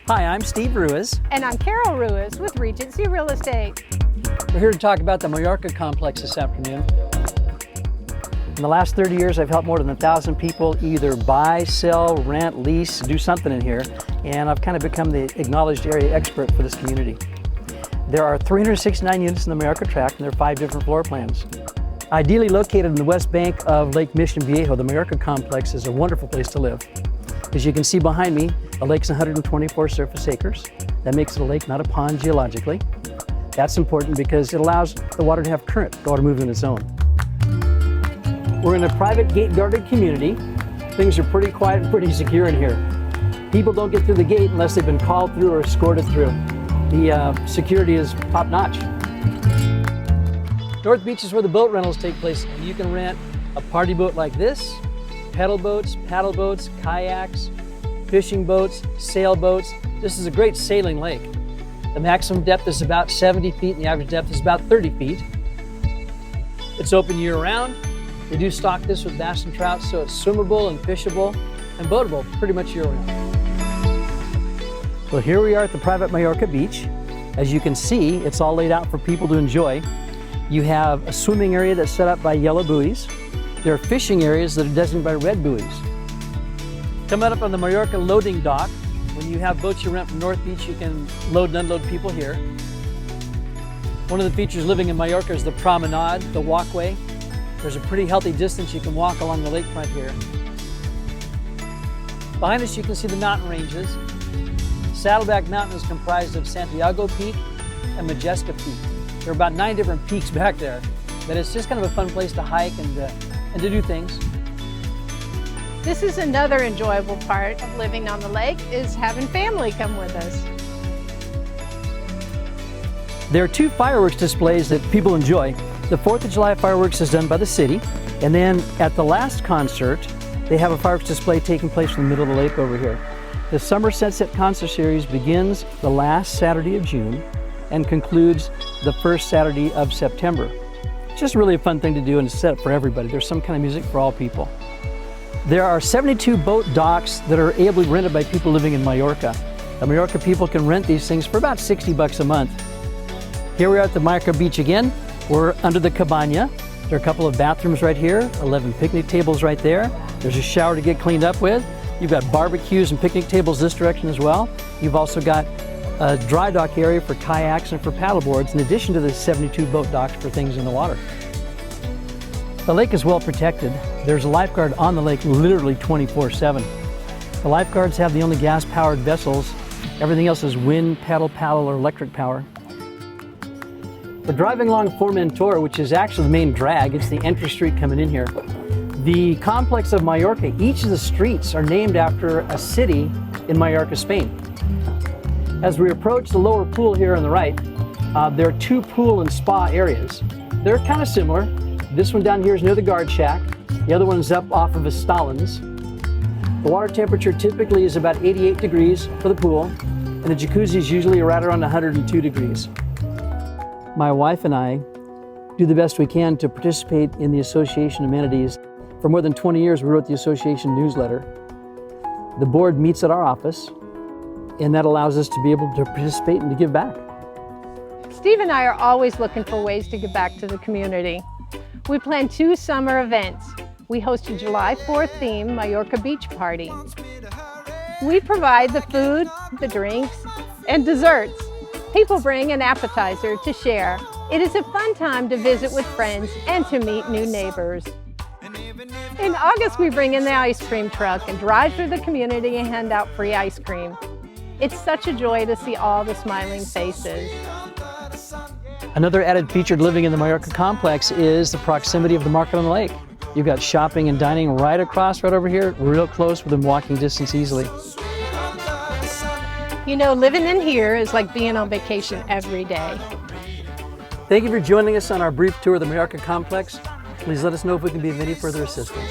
Hi, I'm Steve Ruiz. And I'm Carol Ruiz with Regency Real Estate. We're here to talk about the Mallorca complex this afternoon. In the last 30 years, I've helped more than 1,000 people either buy, sell, rent, lease, do something in here, and I've kind of become the acknowledged area expert for this community. There are 369 units in the Mallorca tract, and there are 5 different floor plans. Ideally located in the west bank of Lake Mission Viejo, the Mallorca complex is a wonderful place to live. As you can see behind me, the lake's 124 surface acres. That makes it a lake, not a pond geologically. That's important because it allows the water to have current, the water move on its own. We're in a private gate-guarded community. Things are pretty quiet and pretty secure in here. People don't get through the gate unless they've been called through or escorted through. The security is top-notch. North Beach is where the boat rentals take place. You can rent a party boat like this, pedal boats, paddle boats, kayaks, fishing boats, sailboats. This is a great sailing lake. The maximum depth is about 70 feet and the average depth is about 30 feet. It's open year-round. We do stock this with bass and trout, so it's swimmable and fishable and boatable pretty much year-round. Well, here we are at the private Mallorca beach. As you can see, it's all laid out for people to enjoy. You have a swimming area that's set up by yellow buoys. There are fishing areas that are designated by red buoys. Coming up on the Mallorca loading dock, when you have boats you rent from North Beach, you can load and unload people here. One of the features living in Mallorca is the promenade, the walkway. There's a pretty healthy distance you can walk along the lakefront here. Behind us you can see the mountain ranges. Saddleback Mountain is comprised of Santiago Peak and Majesca Peak. There are about 9 different peaks back there, but it's just kind of a fun place to hike and to do things. This is another enjoyable part of living on the lake, is having family come with us. There are 2 fireworks displays that people enjoy. The 4th of July fireworks is done by the city, and then at the last concert, they have a fireworks display taking place in the middle of the lake over here. The Summer Sunset Concert Series begins the last Saturday of June and concludes the first Saturday of September. It's just really a fun thing to do, and it's set up for everybody. There's some kind of music for all people. There are 72 boat docks that are able to be rented by people living in Mallorca. The Mallorca people can rent these things for about 60 bucks a month. Here we are at the Mallorca beach again. We're under the cabana. There are a couple of bathrooms right here, 11 picnic tables right there. There's a shower to get cleaned up with. You've got barbecues and picnic tables this direction as well. You've also got a dry dock area for kayaks and for paddle boards, in addition to the 72 boat docks for things in the water. The lake is well protected. There's a lifeguard on the lake literally 24/7. The lifeguards have the only gas-powered vessels. Everything else is wind, paddle, or electric power. We're driving along Formentor, which is actually the main drag. It's the entry street coming in here. The complex of Mallorca, each of the streets are named after a city in Mallorca, Spain. As we approach the lower pool here on the right, there are 2 pool and spa areas. They're kind of similar. This one down here is near the guard shack. The other one is up off of Estalins. The water temperature typically is about 88 degrees for the pool, and the jacuzzi is usually right around 102 degrees. My wife and I do the best we can to participate in the association amenities. For more than 20 years, we wrote the association newsletter. The board meets at our office, and that allows us to be able to participate and to give back. Steve and I are always looking for ways to give back to the community. We plan 2 summer events. We host a July 4th theme Mallorca Beach Party. We provide the food, the drinks, and desserts. People bring an appetizer to share. It is a fun time to visit with friends and to meet new neighbors. In August, we bring in the ice cream truck and drive through the community and hand out free ice cream. It's such a joy to see all the smiling faces. Another added feature to living in the Mallorca complex is the proximity of the market on the lake. You've got shopping and dining right across, right over here, real close within walking distance easily. You know, living in here is like being on vacation every day. Thank you for joining us on our brief tour of the Mallorca complex. Please let us know if we can be of any further assistance.